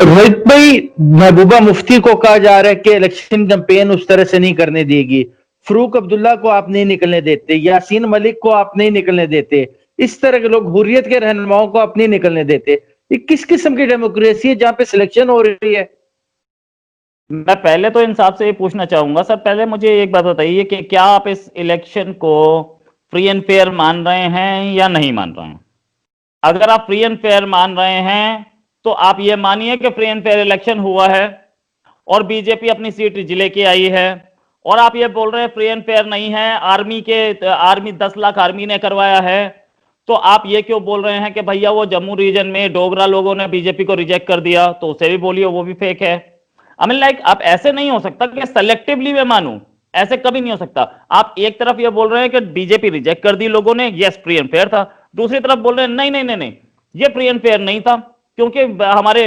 रोहित भाई, महबूबा मुफ्ती को कहा जा रहा है कि इलेक्शन कैंपेन उस तरह से नहीं करने देगी। फरूक अब्दुल्ला को आप नहीं निकलने देते, यासीन मलिक को आप नहीं निकलने देते, इस तरह के लोग, हुर्रियत के रहनुमाओं को आप नहीं निकलने देते। ये किस किस्म की डेमोक्रेसी है जहां पे सिलेक्शन हो रही है? मैं पहले तो इंसाफ से ये पूछना चाहूंगा सर, पहले मुझे एक बात बताइए कि क्या आप इस इलेक्शन को फ्री एंड फेयर मान रहे हैं या नहीं मान रहे हैं? अगर आप फ्री एंड फेयर मान रहे हैं तो आप ये मानिए कि फ्री एंड फेयर इलेक्शन हुआ है और बीजेपी अपनी सीट लेके आई है, और आप ये बोल रहे हैं फ्री एंड फेयर नहीं है, आर्मी 10 लाख आर्मी ने करवाया है, तो आप ये क्यों बोल रहे हैं कि भैया वो जम्मू रीजन में डोगरा लोगों ने बीजेपी को रिजेक्ट कर दिया, तो उसे भी बोलिए वो भी फेक है। आई मीन लाइक आप ऐसे नहीं हो सकता कि सेलेक्टिवली मैं मानूं, ऐसे कभी नहीं हो सकता। आप एक तरफ ये बोल रहे हैं कि बीजेपी रिजेक्ट कर दी लोगों ने, यस फ्री एंड फेयर था, दूसरी तरफ बोल रहे हैं नहीं नहीं नहीं नहीं ये फ्री एंड फेयर नहीं था, क्योंकि हमारे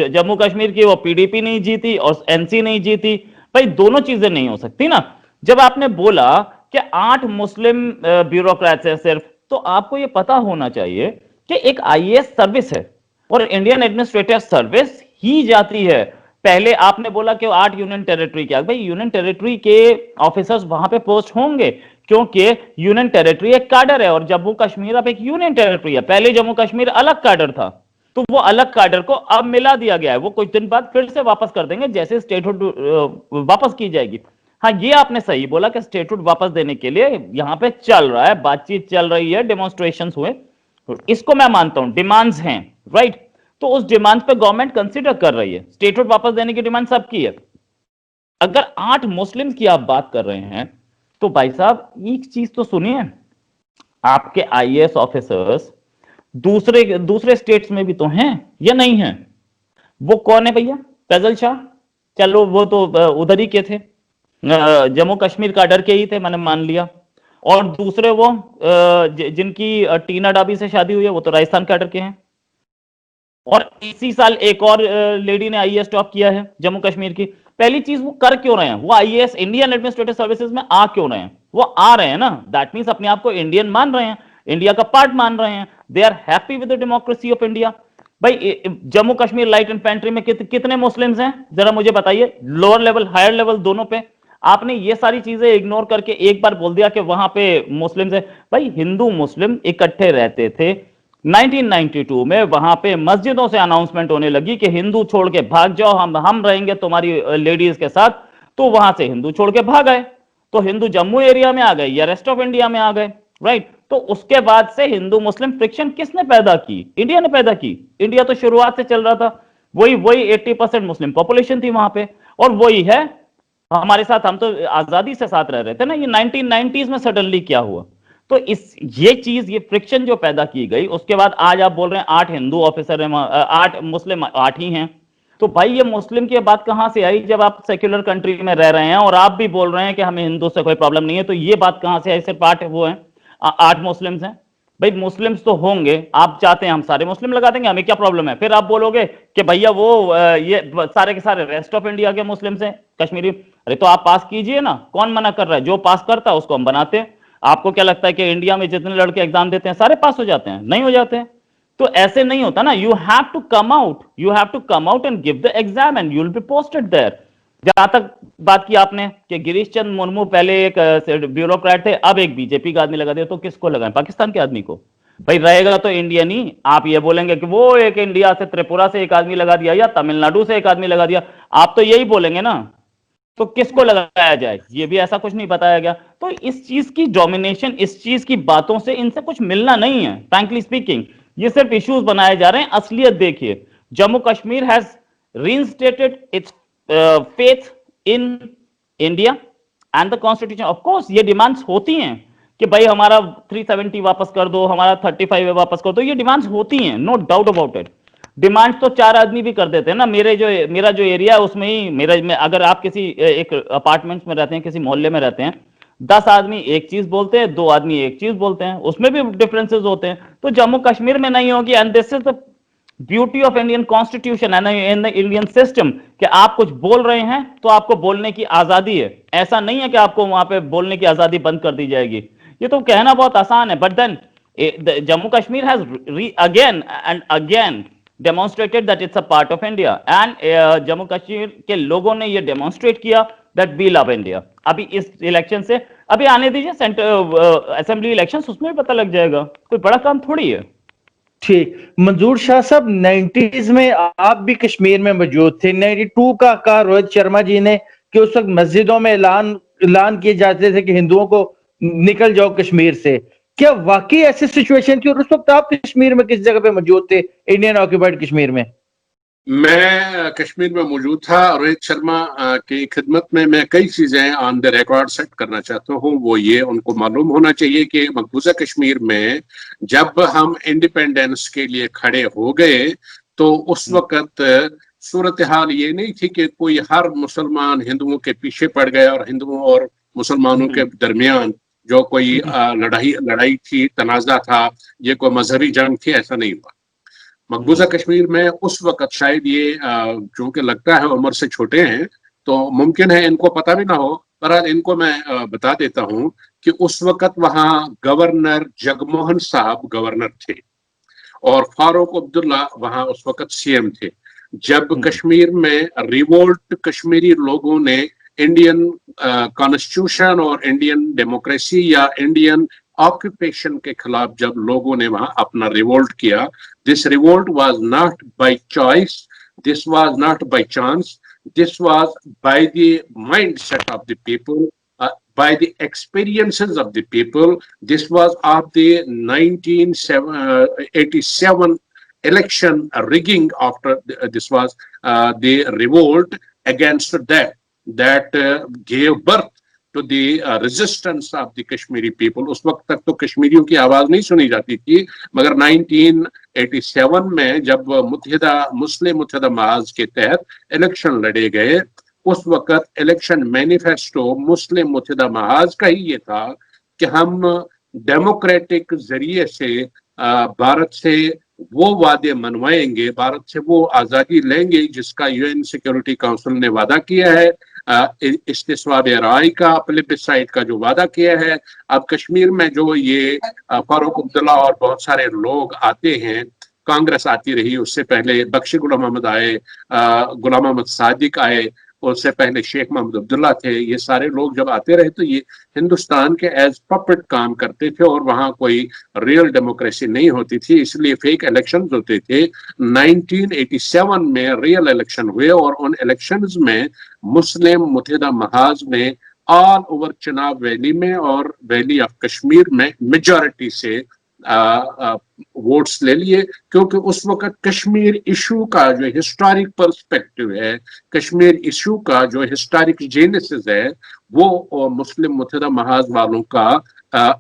जम्मू कश्मीर की वो पीडीपी नहीं जीती और एनसी नहीं जीती। भाई दोनों चीजें नहीं हो सकती ना। जब आपने बोला कि 8 मुस्लिम ब्यूरोक्रेट्स हैं सिर्फ, तो आपको ये पता होना चाहिए कि एक आईएएस सर्विस है और इंडियन एडमिनिस्ट्रेटिव सर्विस ही जाती है। पहले आपने बोला कि 8 यूनियन टेरिटरी के, भाई यूनियन टेरिटरी के ऑफिसर्स वहां पे पोस्ट होंगे, क्योंकि यूनियन टेरिटरी एक कैडर है और जम्मू कश्मीर अब एक यूनियन टेरिटरी है। पहले जम्मू कश्मीर अलग कैडर था, तो वो अलग कैडर को अब मिला दिया गया है, वो कुछ दिन बाद फिर से वापस कर देंगे जैसे स्टेटहुड वापस की जाएगी। हाँ, ये आपने सही बोला कि स्टेटहुड वापस देने के लिए यहां पे चल रहा है, बातचीत चल रही है, डेमोन्स्ट्रेशंस हुए, इसको मैं मानता हूं, डिमांड्स हैं, राइट। तो उस डिमांड पे गवर्नमेंट कंसीडर कर रही है, स्टेटहुड वापस देने की डिमांड सबकी है। अगर 8 मुस्लिम की आप बात कर रहे हैं तो भाई साहब एक चीज तो सुनिए, आपके आईएएस ऑफिसर्स दूसरे दूसरे स्टेट्स में भी तो हैं या नहीं हैं? वो कौन है भैया? फैजल शाह, चलो वो तो उधर ही के थे, जम्मू कश्मीर का डर के ही थे, मैंने मान लिया। और दूसरे वो जिनकी टीना डाबी से शादी हुई है वो तो राजस्थान कैडर के हैं। और इसी साल एक और लेडी ने आईएएस टॉप किया है जम्मू कश्मीर की। पहली चीज वो कर क्यों रहे हैं? वो आईएएस इंडियन एडमिनिस्ट्रेटिव सर्विसेज में आ क्यों रहे हैं? वो आ रहे हैं ना, दैट मींस अपने आप को इंडियन मान रहे हैं, इंडिया का पार्ट मान रहे हैं, they are happy with the democracy of India. भाई जम्मू कश्मीर लाइट इन्फेंट्री में कितने मुस्लिम्स हैं जरा मुझे बताइए, लोअर लेवल हायर लेवल दोनों पे। आपने ये सारी चीजें इग्नोर करके एक बार बोल दिया कि वहां पे मुस्लिम्स है। भाई हिंदू मुस्लिम इकट्ठे रहते थे, 1992 में वहां पे मस्जिदों से अनाउंसमेंट होने लगी कि हिंदू छोड़ के भाग जाओ, हम रहेंगे तुम्हारी लेडीज के साथ, तो वहां से हिंदू छोड़ के भाग आए, तो हिंदू जम्मू एरिया में आ गए या रेस्ट ऑफ इंडिया में आ गए, राइट। तो उसके बाद से हिंदू मुस्लिम फ्रिक्शन किसने पैदा की? इंडिया ने पैदा की। इंडिया तो शुरुआत से चल रहा था, वही वही 80% मुस्लिम पॉपुलेशन थी वहां पे, और वही है हमारे साथ, हम तो आजादी से साथ रह रहे थे ना। ये 1990s में सडनली क्या हुआ? तो ये चीज, ये फ्रिक्शन जो पैदा की गई, उसके बाद आज आप बोल रहे हैं 8 हिंदू ऑफिसर हैं, 8 मुस्लिम 8 ही हैं। तो भाई ये मुस्लिम की बात कहां से आई जब आप सेक्युलर कंट्री में रह रहे हैं और आप भी बोल रहे हैं कि हमें हिंदू से कोई प्रॉब्लम नहीं है? तो ये बात कहां से आई? सिर्फ 8 वो हैं, 8 मुस्लिम्स हैं। भाई मुस्लिम्स तो होंगे, आप चाहते हैं हम सारे मुस्लिम लगा देंगे, हमें क्या प्रॉब्लम है? फिर आप बोलोगे कि भैया वो ये सारे के सारे रेस्ट ऑफ इंडिया के मुस्लिम्स हैं कश्मीरी। अरे तो आप पास कीजिए ना, कौन मना कर रहा है? जो पास करता है उसको हम बनाते हैं। आपको क्या लगता है कि इंडिया में जितने लड़के एग्जाम देते हैं सारे पास हो जाते हैं? नहीं हो जाते हैं। तो ऐसे नहीं होता ना, you have to come out, you have to come out and give the exam and you will be posted there. जहां तक बात की आपने कि गिरीश चंद्र मुर्मू पहले एक ब्यूरोक्रेट थे, अब एक बीजेपी का आदमी लगा दिया, तो किसको लगाएं? पाकिस्तान के आदमी को? भाई रहेगा तो इंडियन ही। आप ये बोलेंगे कि वो एक इंडिया से, त्रिपुरा से एक आदमी लगा दिया या तमिलनाडु से एक आदमी लगा दिया, आप तो यही बोलेंगे ना। तो किसको लगाया जाए? ये भी ऐसा कुछ नहीं बताया गया। तो इस चीज की डोमिनेशन, इस चीज की बातों से इनसे कुछ मिलना नहीं है, फ्रैंकली स्पीकिंग। ये सिर्फ इश्यूज बनाए जा रहे हैं। असलियत देखिए, Jammu Kashmir has reinstated it's faith in India and the constitution. Of course ये डिमांड्स होती हैं कि भाई हमारा 370 वापस कर दो, हमारा 35 वापस कर दो, ये डिमांड्स होती हैं, no doubt about it. Demand तो 4 आदमी भी कर देते हैं ना। मेरा जो एरिया है उसमें ही, अगर आप किसी एक अपार्टमेंट्स में रहते हैं, किसी मोहल्ले में रहते हैं, 10 आदमी एक चीज बोलते हैं, 2 आदमी एक चीज बोलते हैं, उसमें भी डिफरेंसेस होते हैं। तो जम्मू कश्मीर में नहीं होगी। And this is the beauty of Indian constitution and in the Indian system, कि आप कुछ बोल रहे हैं तो आपको बोलने की आजादी है। ऐसा नहीं है कि आपको वहां पे बोलने की आजादी बंद कर दी जाएगी। ये तो कहना बहुत आसान है, but then Jammu Kashmir has again and again demonstrated that it's a part of India, and Jammu Kashmir के लोगों ने ये demonstrate किया that we love India. अभी इस इलेक्शन से अभी आने दीजिए सेंटर असेंबली इलेक्शंस, उसमें भी पता लग जाएगा, कोई बड़ा काम थोड़ी है. ठीक, मंजूर शाह साहब 90s में आप भी कश्मीर में मौजूद थे. 92 का कहा रोहित शर्मा जी ने कि उस वक्त मस्जिदों में ऐलान किए जाते थे कि हिंदुओं को निकल जाओ कश्मीर से. क्या वाकई ऐसी सिचुएशन थी और उस वक्त आप कश्मीर में किस जगह पे मौजूद थे, इंडियन ऑक्यूपाइड कश्मीर में? मैं कश्मीर में मौजूद था. रोहित शर्मा की खिदमत में मैं कई चीजें ऑन द रिकॉर्ड सेट करना चाहता हूँ. वो ये उनको मालूम होना चाहिए कि मकबूजा कश्मीर में जब हम इंडिपेंडेंस के लिए खड़े हो गए तो उस वक्त सूरत हाल ये नहीं थी कि कोई हर मुसलमान हिंदुओं के पीछे पड़ गया और हिंदुओं और मुसलमानों के दरमियान जो कोई लड़ाई थी, तनाजा था, ये कोई मजहबी जंग थी. ऐसा नहीं हुआ. मकबूजा कश्मीर में उस वक्त शायद ये जो कि लगता है उम्र से छोटे हैं तो मुमकिन है इनको पता भी ना हो, पर इनको मैं बता देता हूं कि उस वक्त वहां गवर्नर जगमोहन साहब गवर्नर थे और फारूक अब्दुल्ला वहां उस वक्त सीएम थे. जब कश्मीर में रिवोल्ट कश्मीरी लोगों ने इंडियन कॉन्स्टिट्यूशन और इंडियन डेमोक्रेसी या इंडियन ऑक्यूपेशन के खिलाफ जब लोगों ने वहां अपना रिवोल्ट किया, this revolt was not by choice, this was not by chance, this was by the mindset of the people, by the experiences of the people. This was of the 1987 election rigging. After this was the revolt against that gave birth to the resistance of the Kashmiri people. उस वक्त तक तो कश्मीरियों की आवाज नहीं सुनी जाती थी, मगर 1987 में जब मुस्लिम मुत्तहिदा महाज के तहत इलेक्शन लड़े गए, उस वक्त इलेक्शन मैनिफेस्टो मुस्लिम मुत्तहिदा महाज का ही ये था कि हम डेमोक्रेटिक जरिए से भारत से वो वादे मनवाएंगे, भारत से वो आजादी लेंगे जिसका यूएन सिक्योरिटी काउंसिल ने वादा किया है, इस्तिस्वाब राय का, प्लेबिसाइट का जो वादा किया है. अब कश्मीर में जो ये फारूक अब्दुल्ला और बहुत सारे लोग आते हैं, कांग्रेस आती रही, उससे पहले बख्शी गुलाम मोहम्मद आए, गुलाम मोहम्मद सादिक आए, उससे पहले शेख मोहम्मद अब्दुल्ला थे. ये सारे लोग जब आते रहे तो ये हिंदुस्तान के एज पपेट काम करते थे और वहां कोई रियल डेमोक्रेसी नहीं होती थी, इसलिए फेक इलेक्शंस होते थे. 1987 में रियल इलेक्शन हुए और उन इलेक्शंस में मुस्लिम मुत्तहिदा महाज ने ऑल ओवर चनाब वैली में और वैली ऑफ कश्मीर में मेजॉरिटी से वोट्स ले लिए, क्योंकि उस वक्त कश्मीर इशू का जो हिस्टोरिक पर्सपेक्टिव है, कश्मीर इशू का जो हिस्टोरिक जेनेसिस है, वो मुस्लिम मुत्तहिदा महाज वालों का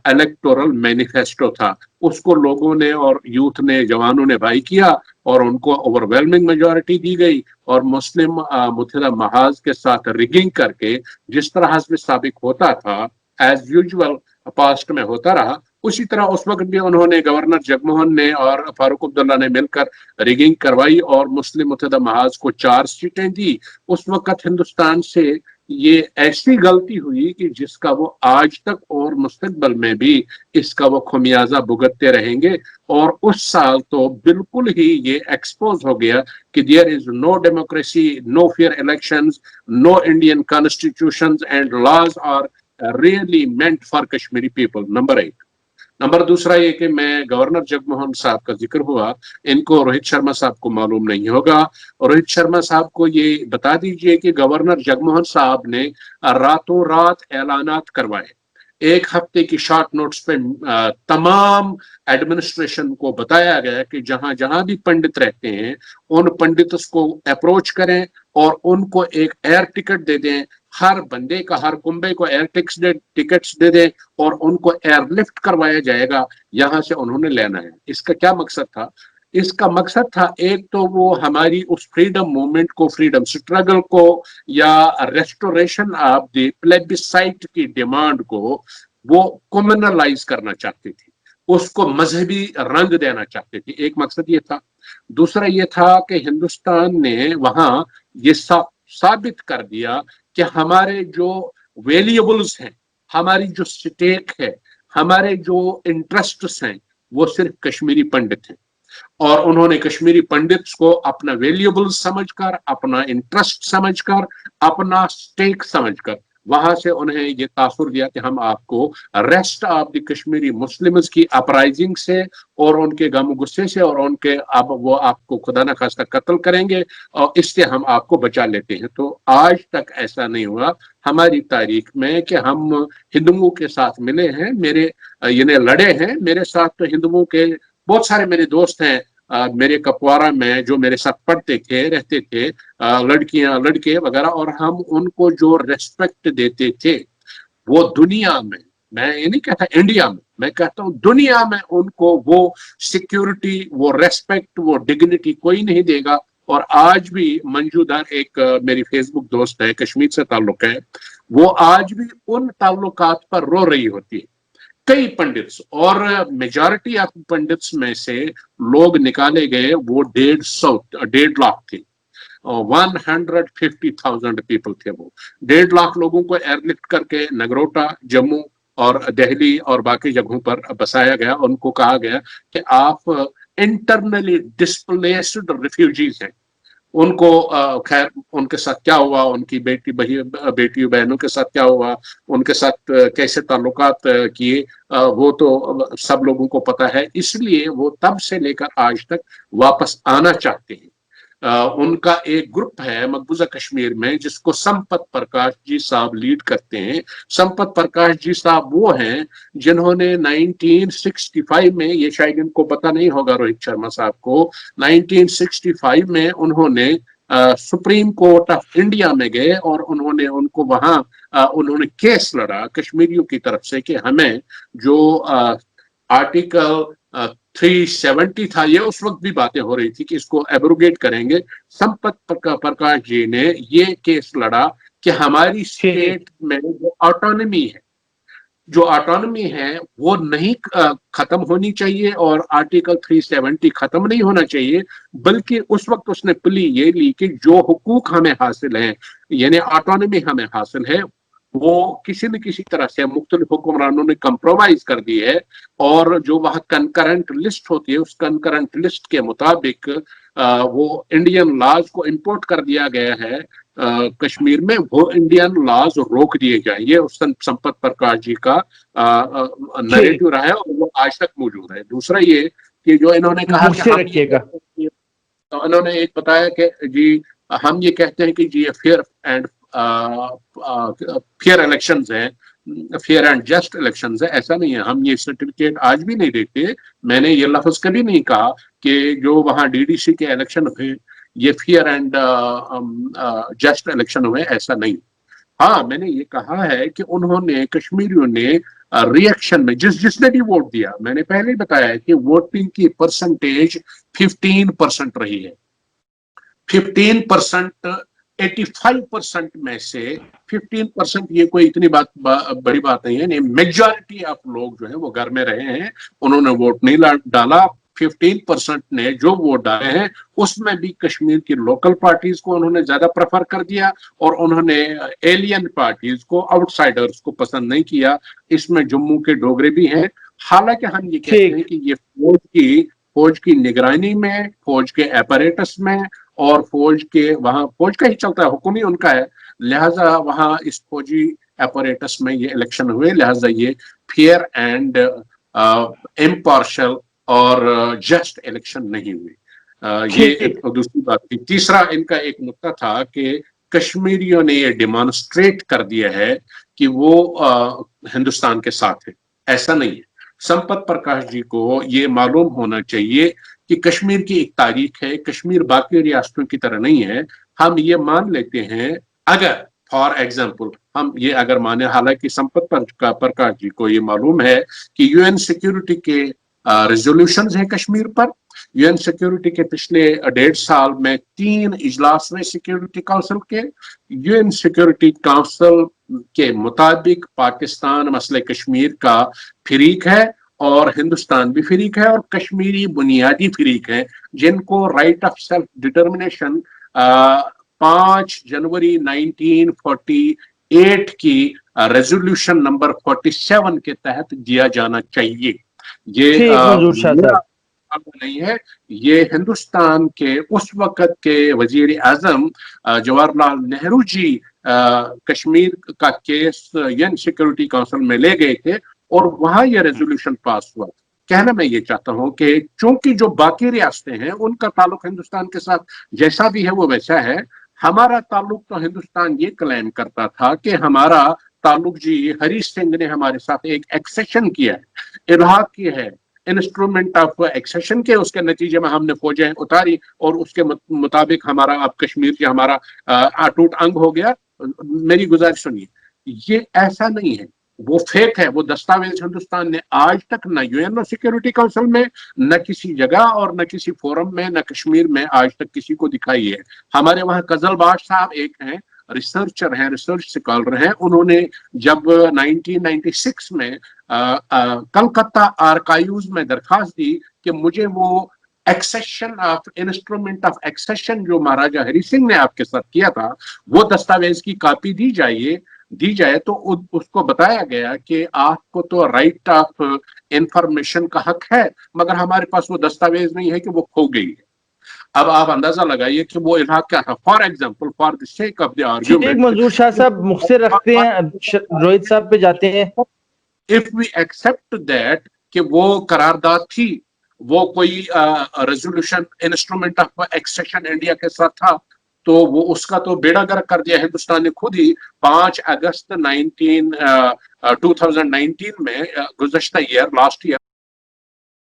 इलेक्टोरल मैनिफेस्टो था. उसको लोगों ने और यूथ ने, जवानों ने बाई किया और उनको ओवरवेलमिंग मेजॉरिटी दी गई और मुस्लिम मुत्तहिदा महाज के साथ रिगिंग करके जिस तरह से साबिक होता था एज यूजुअल पास्ट में होता रहा, उसी तरह उस वक्त भी उन्होंने, गवर्नर जगमोहन ने और फारूक अब्दुल्ला ने मिलकर रिगिंग करवाई और मुस्लिम मुत्तहिदा महाज को 4 सीटें दी. उस वक्त हिंदुस्तान से ये ऐसी गलती हुई कि जिसका वो आज तक और मुस्तकबिल में भी इसका वो खमियाजा भुगतते रहेंगे. और उस साल तो बिल्कुल ही ये एक्सपोज हो गया कि there is no democracy, no fair elections, no Indian constitutions and laws are really meant for Kashmiri people. Number 1. Number दूसरा ये कि मैं गवर्नर जगमोहन साहब का जिक्र हुआ, इनको रोहित शर्मा साहब को मालूम नहीं होगा. रोहित शर्मा साहब को ये बता दीजिए कि गवर्नर जगमोहन साहब ने रातों रात ऐलानात करवाए. 1 हफ्ते की शॉर्ट नोट्स पे तमाम एडमिनिस्ट्रेशन को बताया गया कि जहां जहां भी पंडित रहते हैं उन पंडितों को अप्रोच करें और उनको एक एयर टिकट दे दें, हर बंदे का, हर कुंबे को एयर टिकट्स दे दें और उनको एयरलिफ्ट करवाया जाएगा, यहां से उन्होंने लेना है. इसका क्या मकसद था? इसका मकसद था एक तो वो हमारी उस फ्रीडम मूवमेंट को, फ्रीडम स्ट्रगल को या रेस्टोरेशन ऑफ द प्लेबिसाइट की डिमांड को वो कम्युनलाइज करना चाहती थी, उसको मजहबी रंग देना चाहते थे. एक मकसद ये था. दूसरा ये था कि हिंदुस्तान ने वहां ये साबित कर दिया कि हमारे जो वेरिएबल्स हैं, हमारी जो स्टेक है, हमारे जो इंटरेस्ट्स हैं, वो सिर्फ कश्मीरी पंडित हैं. और उन्होंने कश्मीरी पंडित्स को अपना वैल्यूएबल समझकर, अपना इंटरेस्ट समझकर, अपना स्टेक समझकर वहां से उन्हें ये तासुर दिया कि हम आपको rest of the Kashmiri Muslims की अपराइजिंग से और उनके गम गुस्से से और उनके अब वो आपको खुदा न खास्ता कत्ल करेंगे और इससे हम आपको बचा लेते हैं। तो आज तक ऐसा नहीं हुआ हमारी तारीख में कि हम हिंदुओं के साथ मिले हैं, मेरे यानी लड़े हैं। मेरे साथ तो हिंदुओं के बहुत सारे मेरे दोस्त हैं, मेरे कपवारा में जो मेरे साथ पढ़ते थे, रहते थे, लड़कियां लड़के वगैरह, और हम उनको जो रेस्पेक्ट देते थे वो दुनिया में, मैं ये नहीं कहता इंडिया में, मैं कहता हूँ दुनिया में उनको वो सिक्योरिटी, वो रेस्पेक्ट, वो डिग्निटी कोई नहीं देगा। और आज भी मंजूदार एक मेरी फेसबुक दोस्त है, कश्मीर से ताल्लुक है, वो आज भी उन ताल्लुकात पर रो रही होती है। कई पंडित्स और मेजॉरिटी ऑफ पंडित्स में से लोग निकाले गए वो 1.5 लाख थे, 150,000 पीपल थे वो। 1.5 लाख लोगों को एयरलिफ्ट करके नगरोटा, जम्मू और दिल्ली और बाकी जगहों पर बसाया गया। उनको कहा गया कि आप इंटरनली डिस्प्लेस्ड रिफ्यूजीज हैं। उनको खैर उनके साथ क्या हुआ, उनकी बेटी बहनों के साथ क्या हुआ, उनके साथ कैसे ताल्लुकात किए, वो तो सब लोगों को पता है। इसलिए वो तब से लेकर आज तक वापस आना चाहते हैं। उनका एक ग्रुप है मकबूजा कश्मीर में जिसको संपत प्रकाश जी साहब लीड करते हैं। संपत प्रकाश जी साहब वो हैं जिन्होंने 1965 में, ये शायद इनको पता नहीं होगा रोहित शर्मा साहब को, 1965 में उन्होंने सुप्रीम कोर्ट ऑफ इंडिया में गए और उन्होंने उनको वहां उन्होंने केस लड़ा कश्मीरियों की तरफ से कि हमें जो आर्टिकल 370 था, ये उस वक्त भी बातें हो रही थी कि इसको एब्रोगेट करेंगे। संपत प्रकाश जी ने ये केस लड़ा कि हमारी स्टेट में जो ऑटोनॉमी है वो नहीं खत्म होनी चाहिए और आर्टिकल 370 खत्म नहीं होना चाहिए, बल्कि उस वक्त उसने प्ली ये ली कि जो हुकूक हमें हासिल है, यानी ऑटोनॉमी हमें हासिल है, वो किसी न किसी तरह से मुख्तलिफ हुक्मरानों ने कंप्रोमाइज कर दी है। और जो वहाँ कंकरेंट लिस्ट होती है, उस कंकरेंट लिस्ट के मुताबिक वो इंडियन लॉज को इंपोर्ट कर दिया गया है कश्मीर में, वो इंडियन लॉज रोक दिए जाए। ये उस संपत प्रकाश जी का नैरेटिव रहा है और वो आज तक मौजूद है। दूसरा ये कि जो इन्होंने कहा कि तो इन्होंने एक बताया कि जी हम ये कहते हैं कि जी फेयर इलेक्शंस हैं, फेयर एंड जस्ट इलेक्शंस है। ऐसा नहीं है, हम ये सर्टिफिकेट आज भी नहीं देते। मैंने ये लफ्ज कभी नहीं कहा कि जो वहाँ डीडीसी के इलेक्शन हुए ये फेयर एंड जस्ट इलेक्शन हुए, ऐसा नहीं। हाँ, मैंने ये कहा है कि उन्होंने कश्मीरियों ने रिएक्शन में जिसने भी वोट दिया, मैंने पहले ही बताया है कि वोटिंग की परसेंटेज 15% रही है। 15%, 85% में से 15%, ये कोई इतनी बड़ी बात नहीं है। मेजॉरिटी ऑफ लोग जो है वो घर में रहे हैं, उन्होंने वोट नहीं डाला। 15% ने जो वोट डाले हैं उसमें भी कश्मीर की लोकल पार्टीज को उन्होंने ज्यादा प्रेफर कर दिया और उन्होंने एलियन पार्टीज को, आउटसाइडर्स को पसंद नहीं किया। इसमें जम्मू के डोगरे भी हैं। हालांकि हम ये कहते हैं कि ये फौज की निगरानी में, फौज के अपैरेटस में और फौज का ही चलता है, हुक्म ही उनका है, लिहाजा वहां इस फौजी अपैरेटस में ये इलेक्शन हुए, लिहाजा ये फेयर एंड इम्पार्शियल और जस्ट इलेक्शन नहीं हुई। ये एक दूसरी बात थी। तीसरा इनका एक नुक्ता था कि कश्मीरियों ने ये डिमॉन्स्ट्रेट कर दिया है कि वो हिंदुस्तान के साथ है। ऐसा नहीं है। संपत प्रकाश जी को ये मालूम होना चाहिए कि कश्मीर की एक तारीख है, कश्मीर बाकी रियासतों की तरह नहीं है। हम ये मान लेते हैं, अगर फॉर एग्जाम्पल हम ये अगर माने, हालांकि संपत प्रकाश जी को ये मालूम है कि यूएन सिक्योरिटी के रेजोल्यूशंस हैं कश्मीर पर। यूएन सिक्योरिटी के पिछले 1.5 साल में 3 इजलास में सिक्योरिटी काउंसिल के, यूएन सिक्योरिटी काउंसिल के मुताबिक पाकिस्तान मसले कश्मीर का फरीक है और हिंदुस्तान भी फरीक है और कश्मीरी बुनियादी फरीक हैं जिनको राइट ऑफ सेल्फ डिटर्मिनेशन 5 जनवरी 1948 की रेजोल्यूशन नंबर 47 के तहत दिया जाना चाहिए। ये मामला नहीं है, ये हिंदुस्तान के उस वक्त के वजीर आजम जवाहरलाल नेहरू जी कश्मीर का केस यूएन सिक्योरिटी काउंसिल में ले गए थे और वहां ये रेजोल्यूशन पास हुआ। कहना मैं ये चाहता हूं कि चूंकि जो बाकी रियासतें हैं उनका ताल्लुक हिंदुस्तान के साथ जैसा भी है वो वैसा है, हमारा ताल्लुक तो हिंदुस्तान ये क्लेम करता था कि हमारा ताल्लुक जी हरी सिंह ने हमारे साथ एक एक्सेशन किया है, इल्हाक की है, इंस्ट्रूमेंट ऑफ एक्सेशन के, उसके नतीजे में हमने फौजें उतारी और उसके मुताबिक हमारा अब कश्मीर के हमारा अटूट अंग हो गया। मेरी गुजारिश सुनिए, ये ऐसा नहीं है, वो फेक है। वो दस्तावेज हिंदुस्तान ने आज तक न यूएन सिक्योरिटी काउंसिल में, न किसी जगह और न किसी फोरम में, न कश्मीर में आज तक किसी को दिखाई है। हमारे वहां कजलबाश साहब एक हैं, रिसर्चर हैं, रिसर्च स्कॉलर हैं, उन्होंने जब 1996 में कलकत्ता आर्काइव्स में दरखास्त दी कि मुझे वो accession of instrument of accession जो महाराजा हरि सिंह ने आपके साथ किया था वो दस्तावेज की कॉपी दी जाए, तो उसको बताया गया कि आपको तो राइट ऑफ इंफॉर्मेशन का हक है, मगर हमारे पास वो दस्तावेज नहीं है कि वो खो गई है। अब आप अंदाजा लगाइए कि वो इल्हाक क्या था। For example, for the sake of the ठीक, आर्ग्यूमेंट, मंजूर शाह साहब मुख्तर रखते हैं, रोहित साहब पे जाते हैं। इफ वी एक्सेप्ट दैट कि वो करारदाद थी, वो कोई resolution instrument of accession India के साथ था, तो वो उसका तो बेड़ा गर्क कर दिया हिंदुस्तान ने खुद ही। 5 अगस्त 2019 में गुज़श्ता ईयर, लास्ट ईयर